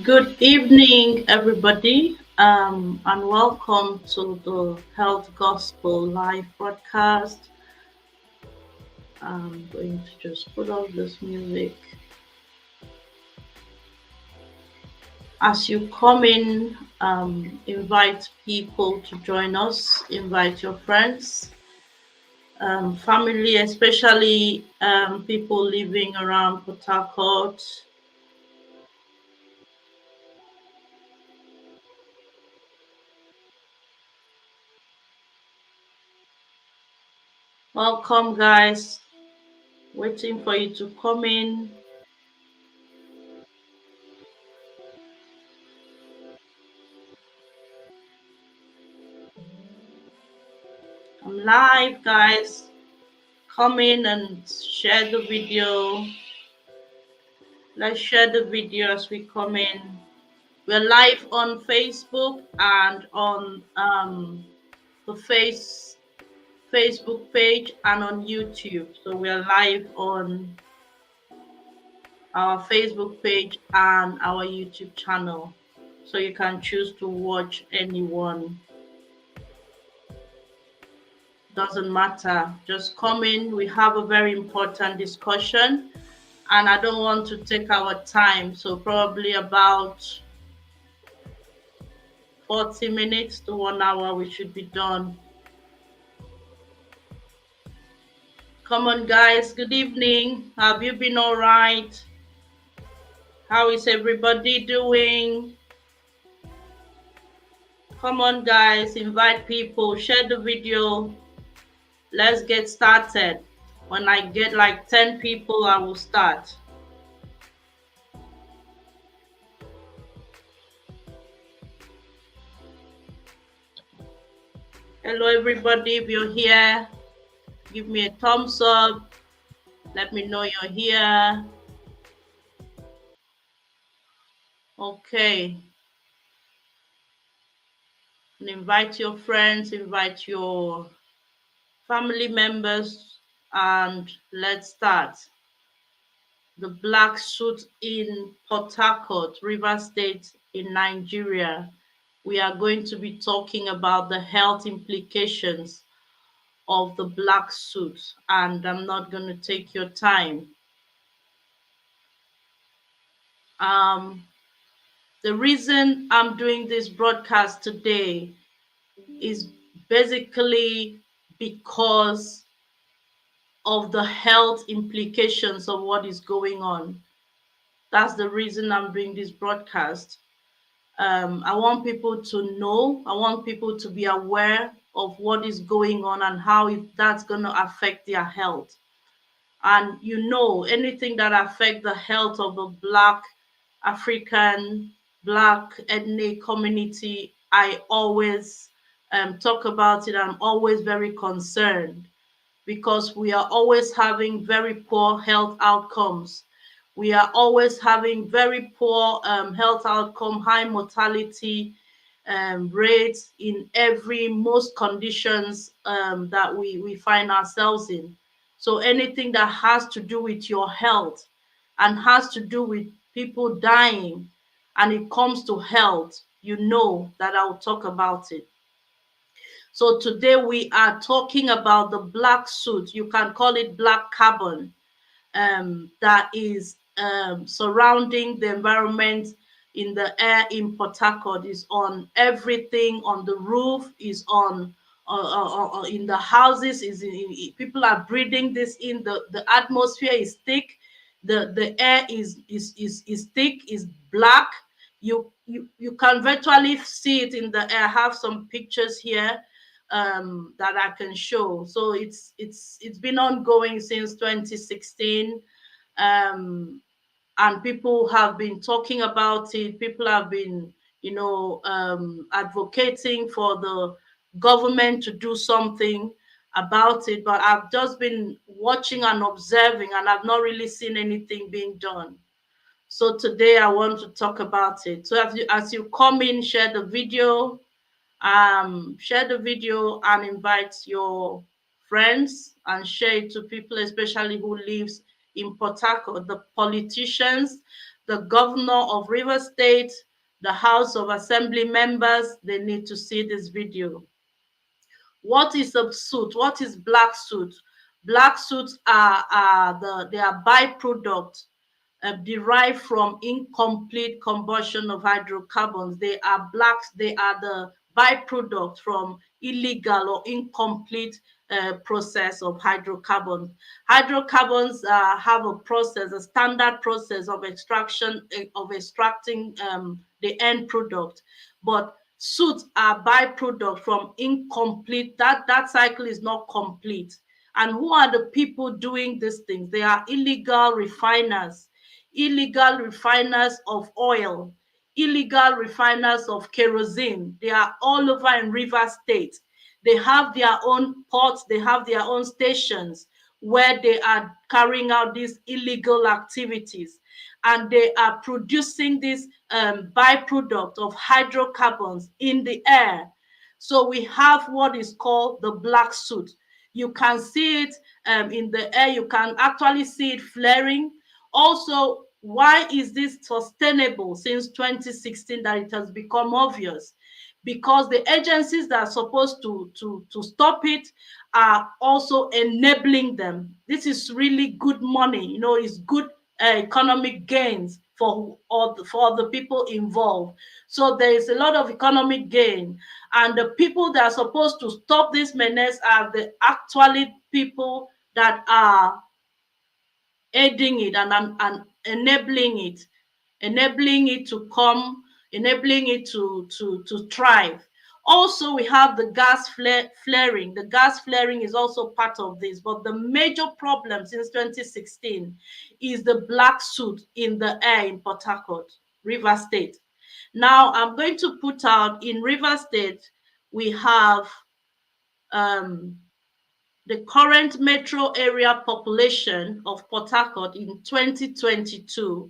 Good evening, everybody, and welcome to the Health Gospel live broadcast. I'm going to just put off this music. As you come in, invite people to join us, invite your friends, family, especially people living around Port Harcourt. Welcome, guys. Waiting for you to come in. I'm live, guys. Come in and share the video. Let's share the video as we come in. We're live on Facebook and on the Facebook page and on YouTube. So we're live on our Facebook page and our YouTube channel. So you can choose to watch anyone. Doesn't matter. Just come in. We have a very important discussion. And I don't want to take our time, so probably about 40 minutes to 1 hour we should be done. Come on, guys. Good evening. Have you been all right? How is everybody doing? Come on, guys. Invite people. Share the video. Let's get started. When I get like 10 people, I will start. Hello, everybody. If you're here, give me a thumbs up. Let me know you're here. Okay. And invite your friends, invite your family members, and let's start. The black suit in Port Harcourt, Rivers State in Nigeria. We are going to be talking about the health implications of the black suit, and I'm not going to take your time. The reason I'm doing this broadcast today is basically because of the health implications of what is going on. That's the reason I'm doing this broadcast. I want people to know, I want people to be aware of what is going on and how that's going to affect their health. And anything that affects the health of the Black African, Black ethnic community, I always talk about it. I'm always very concerned because we are always having very poor health outcomes. We are always having very poor health outcome, high mortality rates in most conditions that we find ourselves in. So anything that has to do with your health and has to do with people dying and it comes to health, you know that I'll talk about it. So today we are talking about the black soot. You can call it black carbon that is surrounding the environment in the air in Port Harcourt. Is on everything, on the roof, is on in the houses, people are breathing this in. The atmosphere is thick. The air is thick, is black. You can virtually see it in the air. I have some pictures here that I can show. So it's been ongoing since 2016, and people have been talking about it. People have been, advocating for the government to do something about it. But I've just been watching and observing, and I've not really seen anything being done. So today I want to talk about it. So as you come in, share the video and invite your friends and share it to people, especially who lives in Port Harcourt. The politicians, the governor of Rivers State, the House of Assembly members, they need to see this video. What is a soot? What is black soot? Black soot they are byproducts derived from incomplete combustion of hydrocarbons. They are blacks. They are the byproduct from illegal or incomplete process of hydrocarbons. Hydrocarbons have a process, a standard process of extraction of extracting the end product, but soot are byproduct from incomplete. That cycle is not complete. And who are the people doing these things? They are illegal refiners of oil, illegal refiners of kerosene. They are all over in Rivers State. They have their own ports, they have their own stations where they are carrying out these illegal activities. And they are producing this byproduct of hydrocarbons in the air. So we have what is called the black soot. You can see it in the air. You can actually see it flaring. Also, why is this sustainable since 2016 that it has become obvious? Because the agencies that are supposed to stop it are also enabling them. This is really good money. You know, it's good economic gains for for the people involved. So there is a lot of economic gain, and the people that are supposed to stop this menace are the actually people that are aiding it and enabling it to come, enabling it to thrive. Also, we have the gas flaring. The gas flaring is also part of this, but the major problem since 2016 is the black soot in the air in Port Harcourt, River State. Now, I'm going to put out in River State, we have um, the current metro area population of Port Harcourt in 2022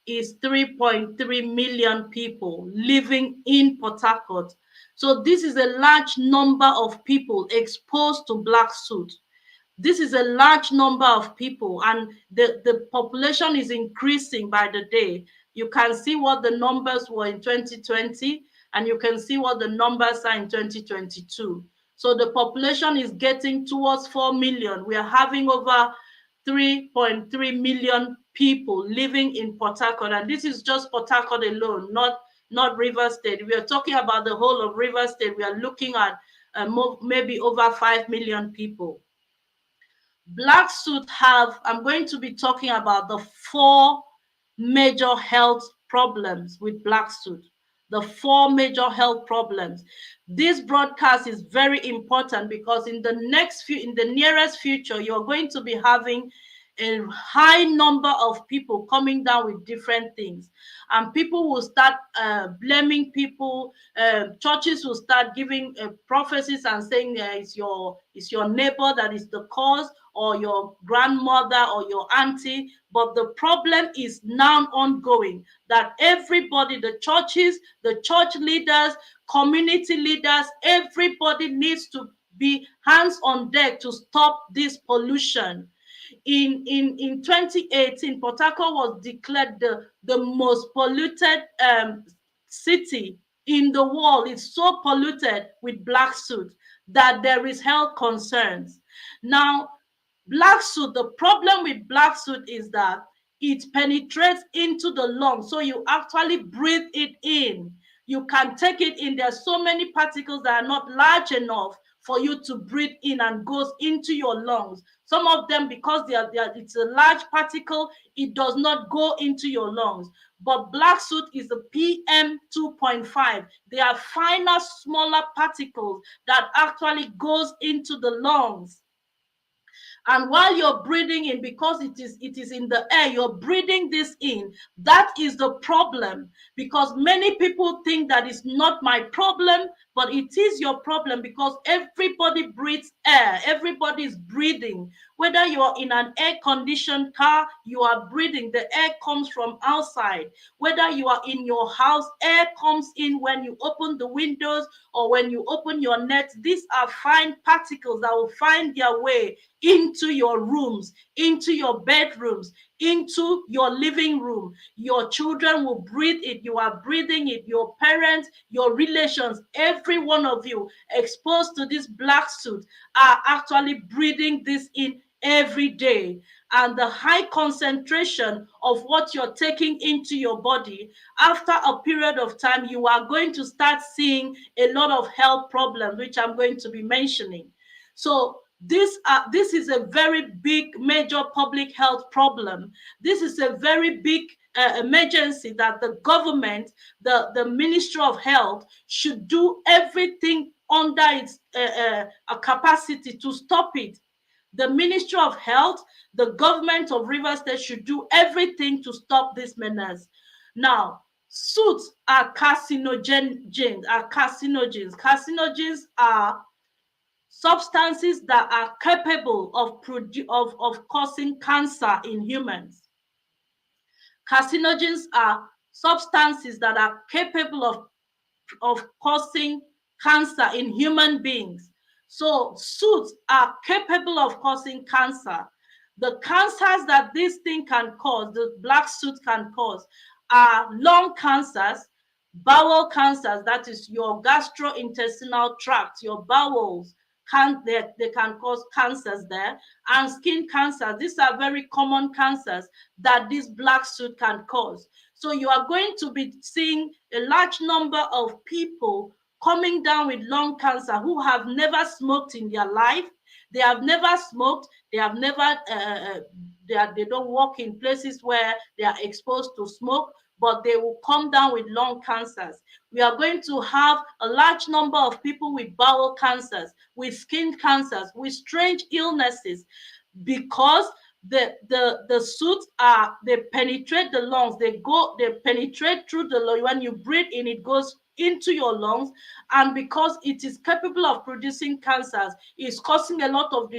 is 3.3 million people living in Port Harcourt. So this is a large number of people exposed to black soot. This is a large number of people, and the population is increasing by the day. You can see what the numbers were in 2020, and you can see what the numbers are in 2022. So the population is getting towards 4 million. We are having over 3.3 million people living in Port Harcourt, and this is just Port Harcourt alone, not River State. We are talking about the whole of River State. We are looking at maybe over 5 million people. Black soot have, I'm going to be talking about the 4 major health problems with black soot. The 4 major health problems. This broadcast is very important because in the nearest future, you're going to be having a high number of people coming down with different things, and people will start blaming people. Churches will start giving prophecies and saying it's your neighbor that is the cause, or your grandmother or your auntie. But the problem is now ongoing, that everybody, the churches, the church leaders, community leaders, everybody needs to be hands on deck to stop this pollution. In 2018, Port Harcourt was declared the most polluted city in the world. It's so polluted with black soot that there is health concerns. Now, black soot, the problem with black soot is that it penetrates into the lungs. So you actually breathe it in. You can take it in. There's so many particles that are not large enough for you to breathe in and goes into your lungs. Some of them, because it's a large particle, it does not go into your lungs. But black soot is a PM 2.5. They are finer, smaller particles that actually goes into the lungs. And while you're breathing in, because it is in the air, you're breathing this in. That is the problem, because many people think that it's not my problem, but it is your problem, because everybody breathes air. Everybody is breathing. Whether you're in an air-conditioned car, you are breathing. The air comes from outside. Whether you are in your house, air comes in when you open the windows or when you open your net. These are fine particles that will find their way into your rooms, into your bedrooms, into your living room. Your children will breathe it. You are breathing it. Your parents, your relations, every one of you exposed to this black soot are actually breathing this in every day. And the high concentration of what you're taking into your body, after a period of time, you are going to start seeing a lot of health problems, which I'm going to be mentioning. So this is a very big, major public health problem. This is a very big emergency that the government, the Ministry of Health, should do everything under its capacity to stop it. The Ministry of Health, the government of Rivers State should do everything to stop this menace. Now, soots are carcinogens. Carcinogens are substances that are capable of causing cancer in humans. Carcinogens are substances that are capable of causing cancer in human beings. So soots are capable of causing cancer. The cancers that this thing can cause, the black soot can cause, are lung cancers, bowel cancers, that is your gastrointestinal tract, your bowels, they can cause cancers there, and skin cancer. These are very common cancers that this black soot can cause. So you are going to be seeing a large number of people coming down with lung cancer who have never smoked in their life. They have never smoked. They have never. They don't work in places where they are exposed to smoke, but they will come down with lung cancers. We are going to have a large number of people with bowel cancers, with skin cancers, with strange illnesses, because the soot they penetrate the lungs. They penetrate through the lung. When you breathe in, it goes into your lungs, and because it is capable of producing cancers, it's causing a lot of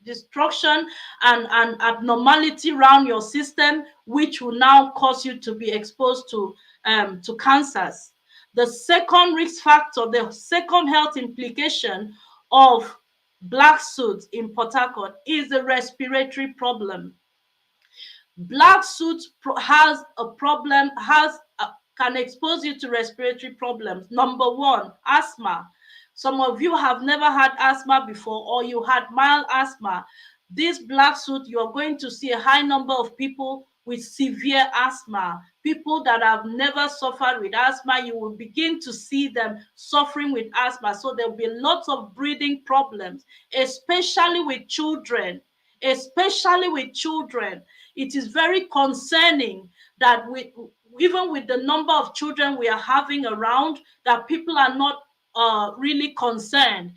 destruction and abnormality around your system, which will now cause you to be exposed to cancers. The second risk factor, the second health implication of black soot in Port Harcourt is the respiratory problem. Black soot has a problem, can expose you to respiratory problems. Number one, asthma. Some of you have never had asthma before, or you had mild asthma. This black soot, you are going to see a high number of people with severe asthma. People that have never suffered with asthma, you will begin to see them suffering with asthma. So there will be lots of breathing problems, especially with children. Especially with children. It is very concerning that even with the number of children we are having around, that people are not really concerned.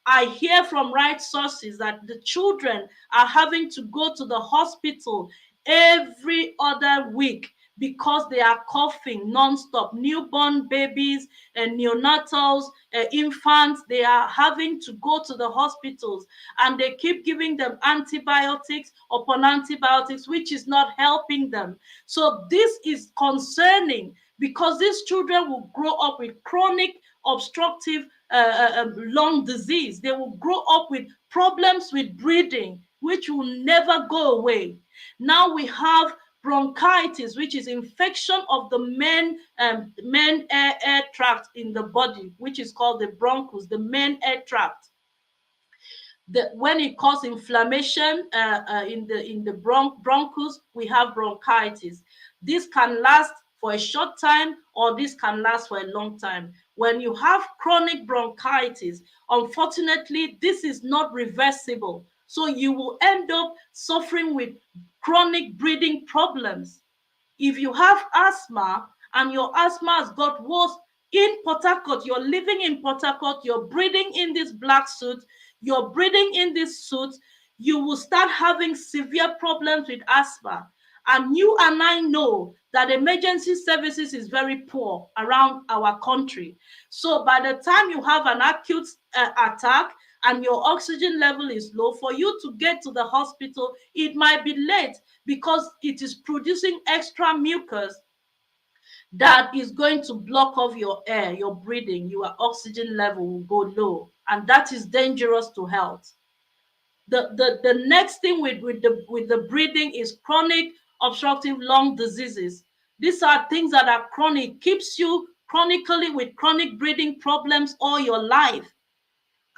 I hear from right sources that the children are having to go to the hospital every other week because they are coughing non-stop. Newborn babies and neonatals, infants, they are having to go to the hospitals, and they keep giving them antibiotics upon antibiotics, which is not helping them. So this is concerning, because these children will grow up with chronic obstructive lung disease. They will grow up with problems with breathing, which will never go away. Now we have bronchitis, which is infection of the main air tract in the body, which is called the bronchus, the main air tract. When it causes inflammation in the bronchus, we have bronchitis. This can last for a short time, or this can last for a long time. When you have chronic bronchitis, unfortunately, this is not reversible. So you will end up suffering with chronic breathing problems. If you have asthma and your asthma has got worse in Port Harcourt, you're living in Port Harcourt, you're breathing in this black soot, you're breathing in this soot, you will start having severe problems with asthma. And you and I know that emergency services is very poor around our country. So by the time you have an acute attack and your oxygen level is low, for you to get to the hospital, it might be late, because it is producing extra mucus that is going to block off your air, your breathing. Your oxygen level will go low, and that is dangerous to health. The next thing with the breathing is chronic obstructive lung diseases. These are things that are chronic, keeps you chronically with chronic breathing problems all your life.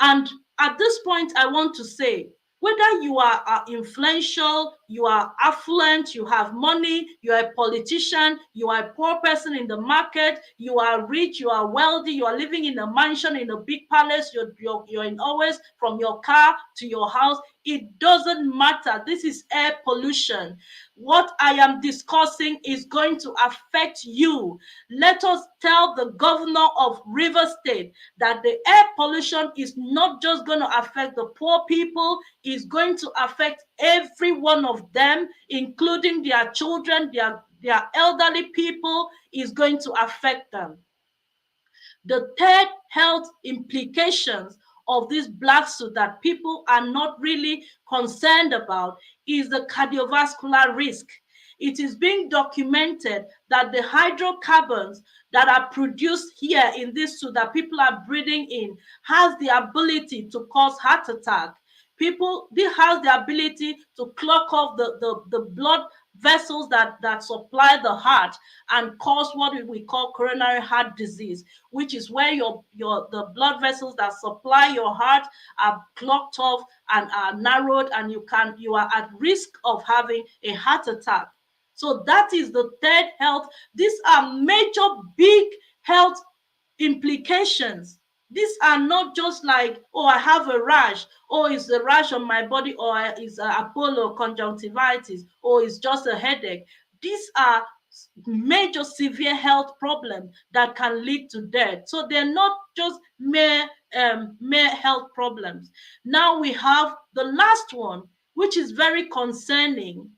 And at this point, I want to say, whether you are influential, you are affluent, you have money, you are a politician, you are a poor person in the market, you are rich, you are wealthy, you are living in a mansion, in a big palace, you're in always from your car to your house, it doesn't matter. This is air pollution. What I am discussing is going to affect you. Let us tell the governor of River State that the air pollution is not just going to affect the poor people, it's going to affect every one of them, including their children, their elderly people, is going to affect them. The third health implications of this black soot that people are not really concerned about is the cardiovascular risk. It is being documented that the hydrocarbons that are produced here in this soot that people are breathing in has the ability to cause heart attack. People, this has the ability to clog off the blood vessels that supply the heart and cause what we call coronary heart disease, which is where the blood vessels that supply your heart are clogged off and are narrowed, and you are at risk of having a heart attack. So that is the third health. These are major big health implications. These are not just like, oh, I have a rash, or it's a rash on my body, or it's Apollo conjunctivitis, or it's just a headache. These are major severe health problems that can lead to death. So they're not just mere health problems. Now we have the last one, which is very concerning,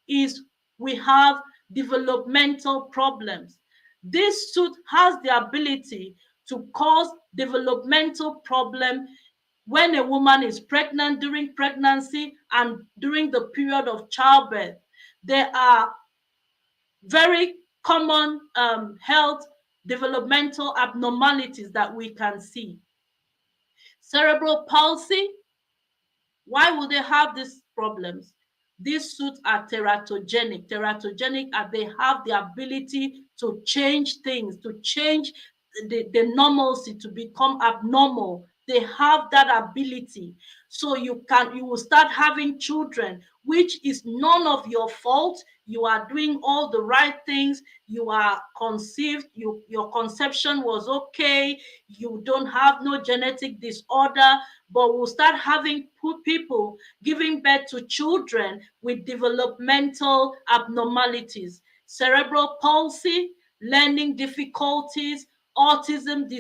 is we have developmental problems. This soot has the ability to cause developmental problem when a woman is pregnant, during pregnancy, and during the period of childbirth. There are very common health developmental abnormalities that we can see. Cerebral palsy. Why would they have these problems? These suits are teratogenic. Teratogenic are they have the ability to change things, to change the normalcy to become abnormal. They have that ability. So you will start having children, which is none of your fault. You are doing all the right things. You are conceived. Your conception was okay. You don't have no genetic disorder, but we'll start having people giving birth to children with developmental abnormalities, cerebral palsy, learning difficulties, autism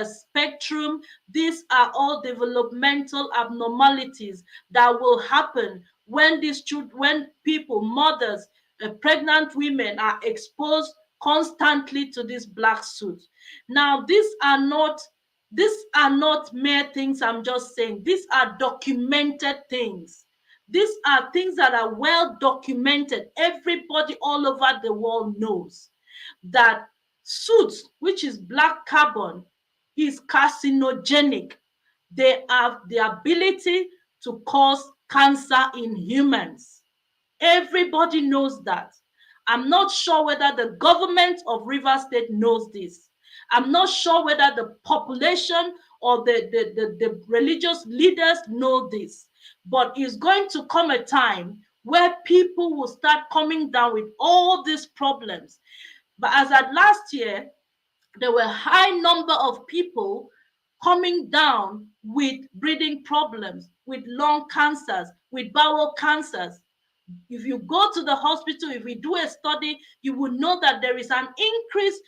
spectrum. These are all developmental abnormalities that will happen when when people, mothers, pregnant women are exposed constantly to this black soot. Now, these are not mere things I'm just saying. These are documented things. These are things that are well documented. Everybody all over the world knows that soot, which is black carbon, is carcinogenic. They have the ability to cause cancer in humans. Everybody knows that. I'm not sure whether the government of Rivers State knows this. I'm not sure whether the population or the religious leaders know this. But it's going to come a time where people will start coming down with all these problems. But as at last year, there were a high number of people coming down with breathing problems, with lung cancers, with bowel cancers. If you go to the hospital, if we do a study, you will know that there is an increased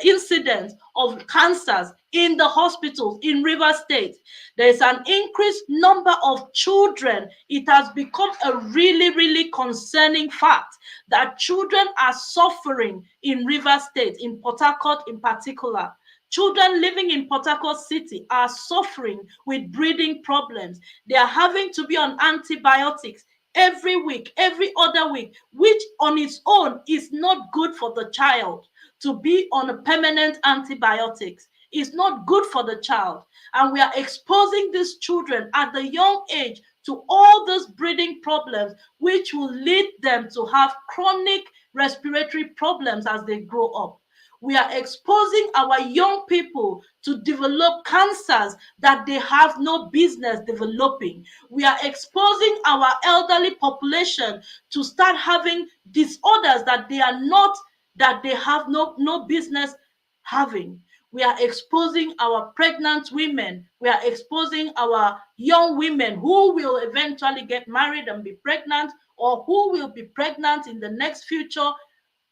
incidence of cancers in the hospitals in River State. There is an increased number of children. It has become a really, really concerning fact that children are suffering in River State, in Port Harcourt in particular. Children living in Port Harcourt City are suffering with breathing problems. They are having to be on antibiotics every week, every other week, which on its own is not good for the child. To be on a permanent antibiotics is not good for the child. And we are exposing these children at the young age to all those breathing problems, which will lead them to have chronic respiratory problems as they grow up. We are exposing our young people to develop cancers that they have no business developing. We are exposing our elderly population to start having disorders that they have no business having. We are exposing our pregnant women. We are exposing our young women who will eventually get married and be pregnant, or who will be pregnant in the next future.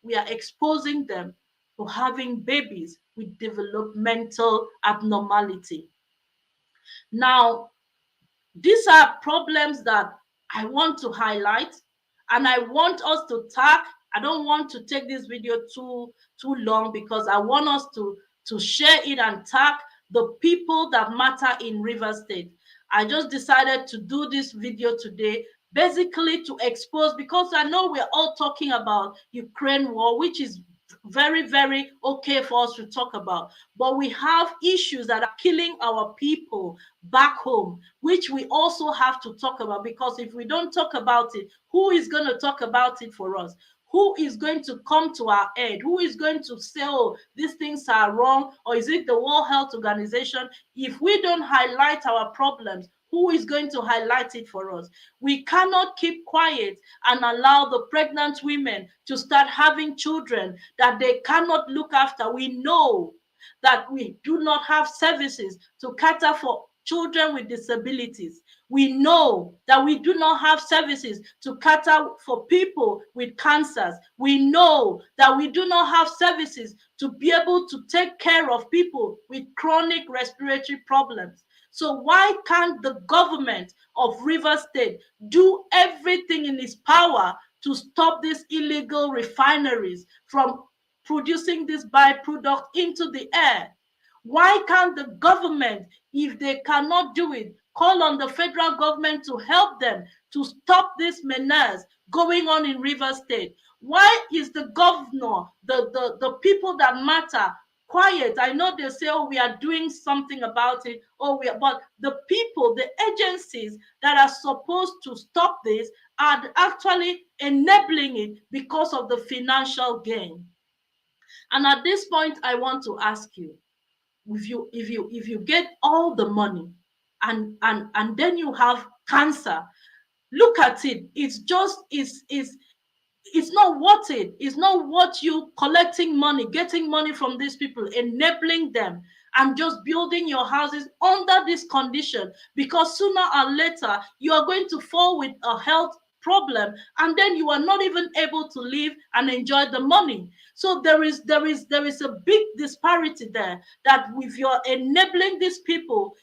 We are exposing them to having babies with developmental abnormality. Now, these are problems that I want to highlight, and I want us to talk. I don't want to take this video too long, because I want us to share it and tag the people that matter in Rivers State. I just decided to do this video today basically to expose, because I know we're all talking about Ukraine war, which is very, very okay for us to talk about. But we have issues that are killing our people back home, which we also have to talk about, because if we don't talk about it, who is going to talk about it for us? Who is going to come to our aid? Who is going to say, oh, these things are wrong? Or is it the World Health Organization? If we don't highlight our problems, who is going to highlight it for us? We cannot keep quiet and allow the pregnant women to start having children that they cannot look after. We know that we do not have services to cater for children with disabilities. We know that we do not have services to cater for people with cancers. We know that we do not have services to be able to take care of people with chronic respiratory problems. So why can't the government of Rivers State do everything in its power to stop these illegal refineries from producing this byproduct into the air? Why can't the government, if they cannot do it, call on the federal government to help them to stop this menace going on in Rivers State? Why is the governor, the people that matter, quiet? I know they say, oh, we are doing something about it. But the people, the agencies that are supposed to stop this are actually enabling it because of the financial gain. And at this point, I want to ask you, if you get all the money and then you have cancer, look at it. It's not worth it. It's not worth you collecting money, getting money from these people, enabling them, and just building your houses under this condition, because sooner or later you are going to fall with a health problem, and then you are not even able to live and enjoy the money. So there is a big disparity there, that if you're enabling these people,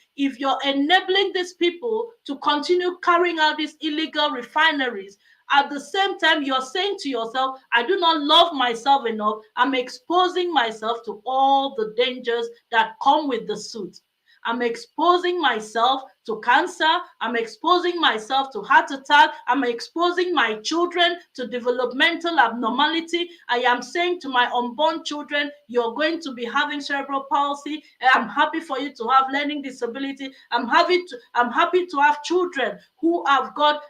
to continue carrying out these illegal refineries, at the same time, you're saying to yourself, I do not love myself enough. I'm exposing myself to all the dangers that come with the suit. I'm exposing myself to cancer. I'm exposing myself to heart attack. I'm exposing my children to developmental abnormality. I am saying to my unborn children, you're going to be having cerebral palsy. I'm happy for you to have learning disability. I'm happy to have children who have got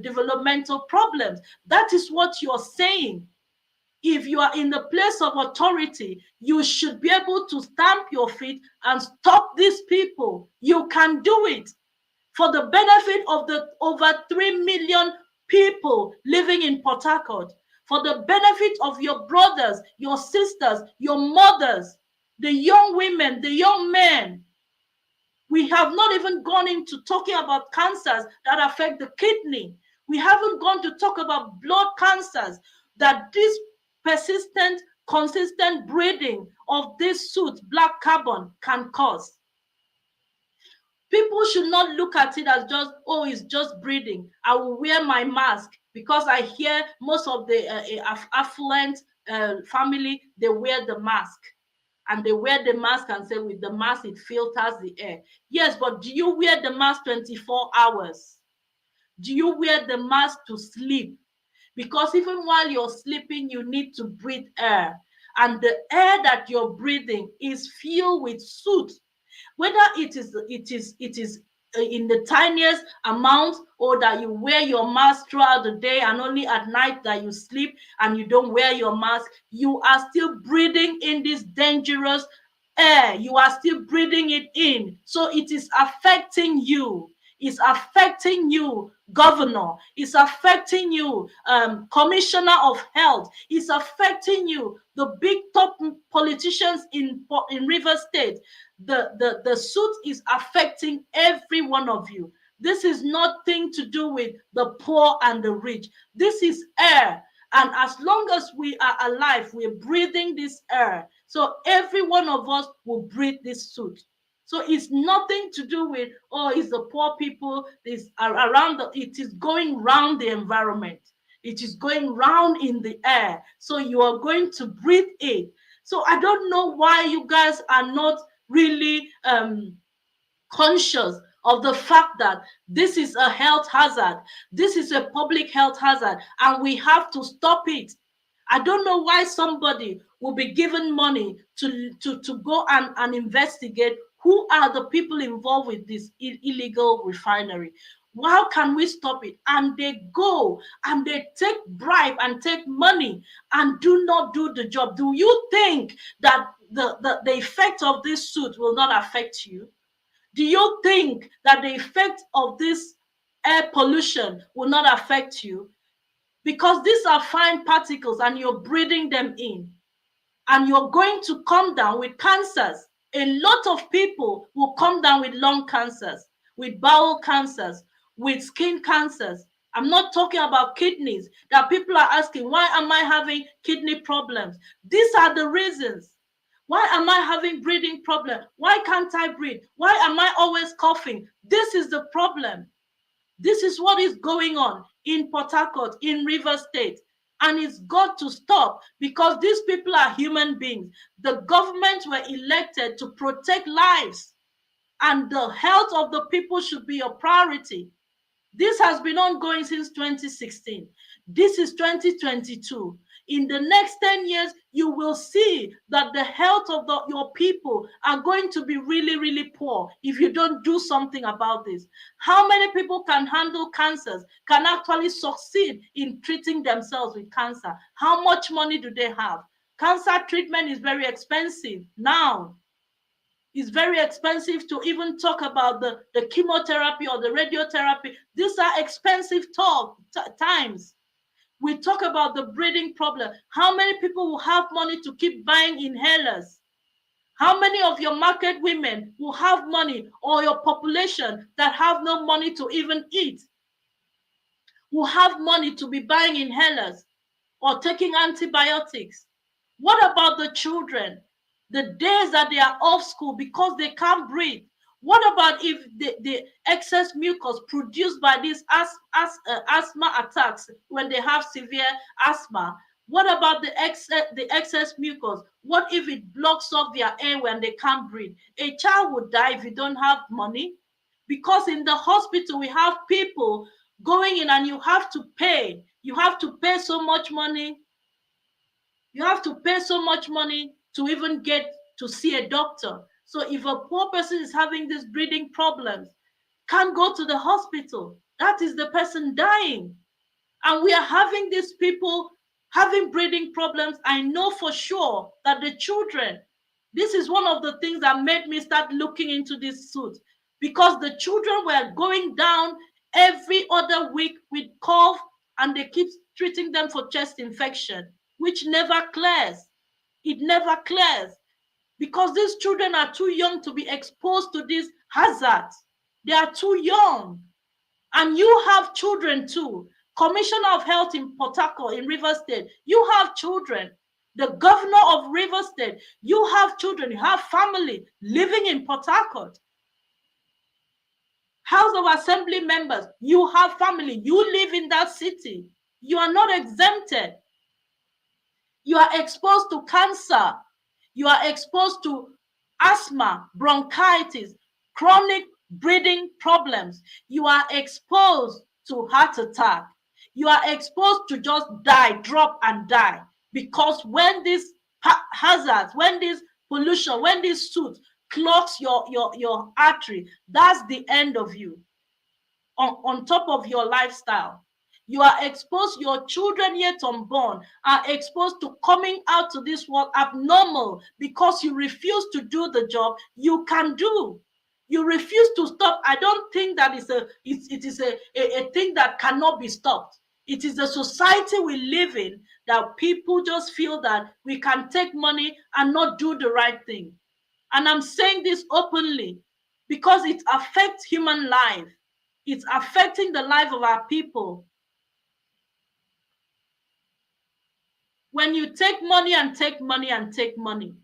developmental problems. That is what you're saying. If you are in the place of authority, you should be able to stamp your feet and stop these people. You can do it for the benefit of the over 3 million people living in Port Harcourt, for the benefit of your brothers, your sisters, your mothers, the young women, the young men. We have not even gone into talking about cancers that affect the kidney. We haven't gone to talk about blood cancers that this persistent, consistent breathing of this soot, black carbon, can cause. People should not look at it as just, oh, it's just breathing. I will wear my mask, because I hear most of the affluent family, they wear the mask. And they wear the mask and say, with the mask, it filters the air. Yes, but do you wear the mask 24 hours? Do you wear the mask to sleep? Because even while you're sleeping, you need to breathe air. And the air that you're breathing is filled with soot. Whether it is in the tiniest amount, or that you wear your mask throughout the day and only at night that you sleep and you don't wear your mask, you are still breathing in this dangerous air. You are still breathing it in. So it is affecting you. It's affecting you, governor. It's affecting you, commissioner of health. It's affecting you, the big top politicians in River State. The suit is affecting every one of you. This is nothing to do with the poor and the rich. This is air. And as long as we are alive, we're breathing this air. So every one of us will breathe this suit. So it's nothing to do with, oh, it's the poor people, it's around it is going round the environment. It is going round in the air. So you are going to breathe it. So I don't know why you guys are not really conscious of the fact that this is a health hazard. This is a public health hazard, and we have to stop it. I don't know why somebody will be given money to go and investigate who are the people involved with this illegal refinery. How can we stop it? And they go and they take bribe and take money and do not do the job. Do you think that the effect of this suit will not affect you? Do you think that the effect of this air pollution will not affect you? Because these are fine particles and you're breathing them in, and you're going to come down with cancers. A lot of people will come down with lung cancers, with bowel cancers, with skin cancers. I'm not talking about kidneys. That people are asking, why am I having kidney problems? These are the reasons. Why am I having breathing problem? Why can't I breathe? Why am I always coughing? This is the problem. This is what is going on in Port Harcourt, in River State. And it's got to stop, because these people are human beings. The government were elected to protect lives, and the health of the people should be a priority. This has been ongoing since 2016. This is 2022. In the next 10 years, you will see that the health of your people are going to be really, really poor if you don't do something about this. How many people can handle cancers, can actually succeed in treating themselves with cancer? How much money do they have? Cancer treatment is very expensive now. It's very expensive to even talk about the chemotherapy or the radiotherapy. These are expensive times. We talk about the breathing problem. How many people will have money to keep buying inhalers? How many of your market women will have money, or your population that have no money to even eat, will have money to be buying inhalers or taking antibiotics? What about the children? The days that they are off school because they can't breathe. What about if the excess mucus produced by these asthma attacks, when they have severe asthma? What about the excess mucus? What if it blocks off their air when they can't breathe? A child would die if you don't have money. Because in the hospital, we have people going in and you have to pay. You have to pay so much money. You have to pay so much money to even get to see a doctor. So if a poor person is having these breathing problems, can't go to the hospital, that is the person dying. And we are having these people having breathing problems. I know for sure that the children, this is one of the things that made me start looking into this suit, because the children were going down every other week with cough, and they keep treating them for chest infection, which never clears. It never clears, because these children are too young to be exposed to these hazards. They are too young. And you have children too. Commissioner of Health in Port Harcourt, in River State, you have children. The governor of River State, you have children, you have family living in Port Harcourt. House of Assembly members, you have family, you live in that city. You are not exempted. You are exposed to cancer. You are exposed to asthma, bronchitis, chronic breathing problems. You are exposed to heart attack. You are exposed to just die, drop and die. Because when these hazards, when this pollution, when this soot clogs your artery, that's the end of you. On top of your lifestyle, you are exposed, your children yet unborn are exposed to coming out to this world abnormal because you refuse to do the job you can do. You refuse to stop. I don't think that it is a thing that cannot be stopped. It is the society we live in that people just feel that we can take money and not do the right thing. And I'm saying this openly because it affects human life. It's affecting the life of our people. When you take money and take money and take money,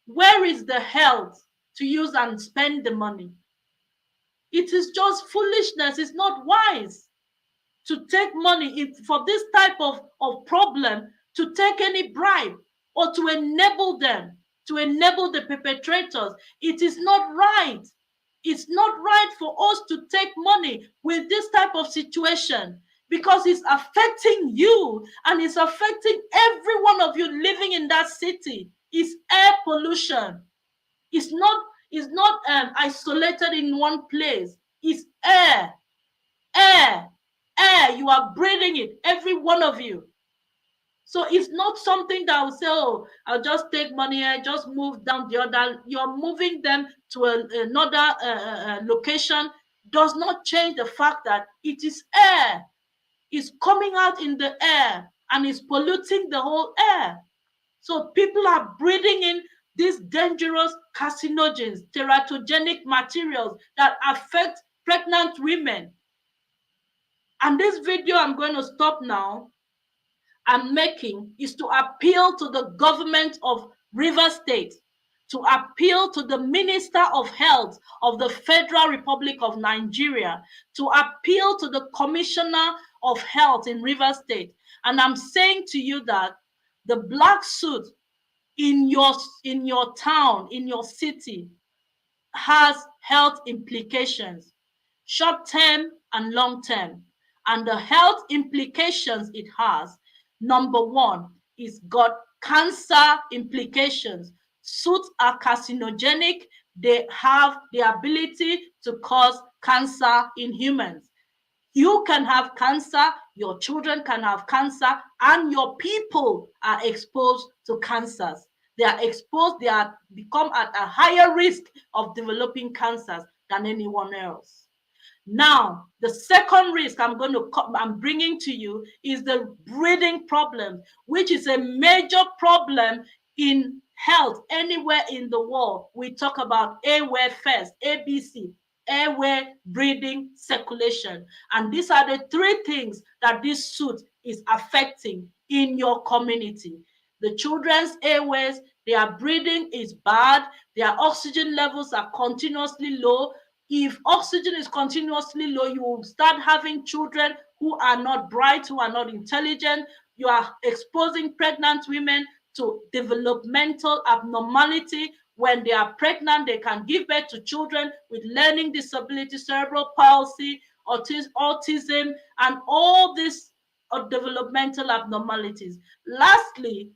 where is the health to use and spend the money? It is just foolishness. It's not wise to take money for this type of problem, to take any bribe or to enable them, to enable the perpetrators. It is not right. It's not right for us to take money with this type of situation because it's affecting you and it's affecting every one of you living in that city. It's air pollution. It's not isolated in one place. It's air, air, air. You are breathing it, every one of you. So it's not something that will say, oh, I'll just take money, I just move down the other. You're moving them to another location. Does not change the fact that it is air. It's coming out in the air and it's polluting the whole air. So people are breathing in these dangerous carcinogens, teratogenic materials that affect pregnant women. And this video I'm going to stop now, I'm making, is to appeal to the government of Rivers State, to appeal to the Minister of Health of the Federal Republic of Nigeria, to appeal to the Commissioner of Health in Rivers State. And I'm saying to you that the black soot in your town, in your city, has health implications, short term and long term. And the health implications it has, number one, is got cancer implications. Soots are carcinogenic. They have the ability to cause cancer in humans. You can have cancer, your children can have cancer, and your people are exposed to cancers. They are exposed, they are become at a higher risk of developing cancers than anyone else. Now, the second risk I'm bringing to you is the breathing problem, which is a major problem in health anywhere in the world. We talk about airway first, ABC, airway, breathing, circulation. And these are the three things that this soot is affecting in your community. The children's airways, their breathing is bad, their oxygen levels are continuously low. If oxygen is continuously low, you will start having children who are not bright, who are not intelligent. You are exposing pregnant women to developmental abnormality. When they are pregnant, they can give birth to children with learning disability, cerebral palsy, autism, and all these developmental abnormalities. Lastly,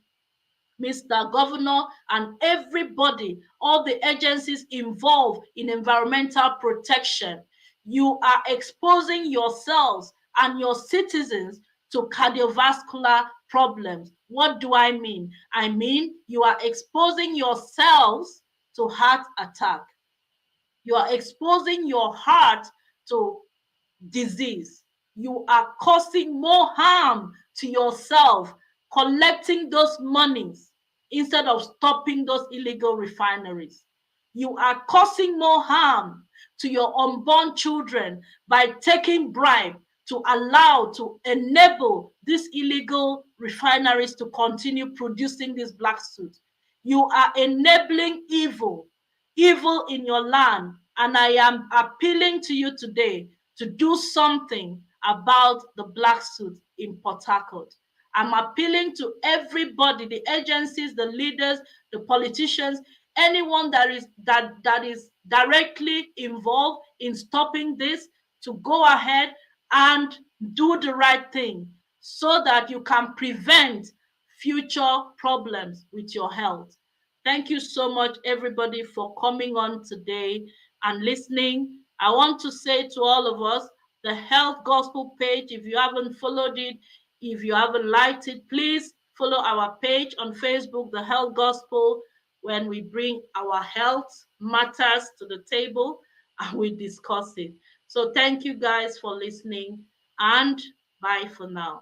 Mr. Governor, and everybody, all the agencies involved in environmental protection, you are exposing yourselves and your citizens to cardiovascular problems. What do I mean? I mean, you are exposing yourselves to heart attack. You are exposing your heart to disease. You are causing more harm to yourself, collecting those monies instead of stopping those illegal refineries. You are causing more harm to your unborn children by taking bribe to enable these illegal refineries to continue producing this black soot. You are enabling evil in your land. And I am appealing to you today to do something about the black soot in Port Harcourt. I'm appealing to everybody, the agencies, the leaders, the politicians, anyone that is directly involved in stopping this, to go ahead and do the right thing so that you can prevent future problems with your health. Thank you so much, everybody, for coming on today and listening. I want to say to all of us, the Health Gospel page, if you haven't followed it, if you haven't liked it, please follow our page on Facebook, the Health Gospel, when we bring our health matters to the table and we discuss it. So thank you guys for listening, and bye for now.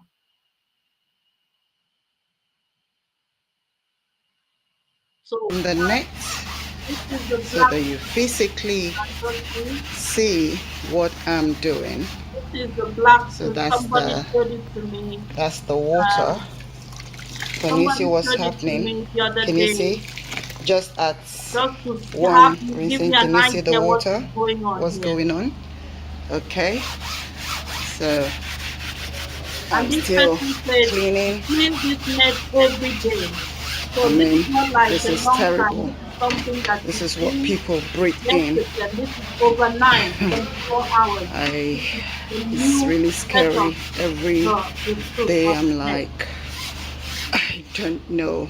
So on the net this is the so black that you physically suit. see what I'm doing. This is the black So suit. that's Somebody the showed it to me. that's the water. Um, Can you see somebody what's showed it to happening? me the other Can you day, see? Just at just to one have give rinsing, me an can you see the idea what is water? going on What's here. going on? Okay, so And I'm this still person said, cleaning. clean this net every day. I So this is mean, not like this a is long time. terrible. This is something that This you is what do people breathe in. yesterday, and this is overnight, 24 hours. I This is the It's new really set scary. of Every the truth day of I'm net. like, I don't know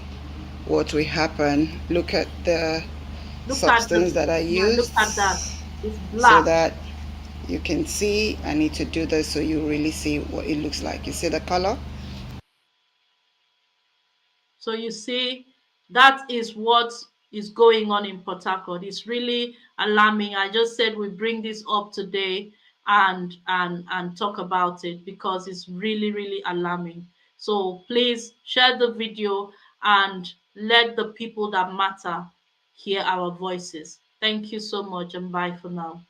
what will happen. Look at the Look at the, substance that I yeah, look used at that. It's so black. that you can see. I need to do this so you really see what it looks like. You see the color? So you see, that is what is going on in Port Harcourt. It's really alarming. I just said we bring this up today and talk about it because it's really, really alarming. So please share the video and let the people that matter hear our voices. Thank you so much, and bye for now.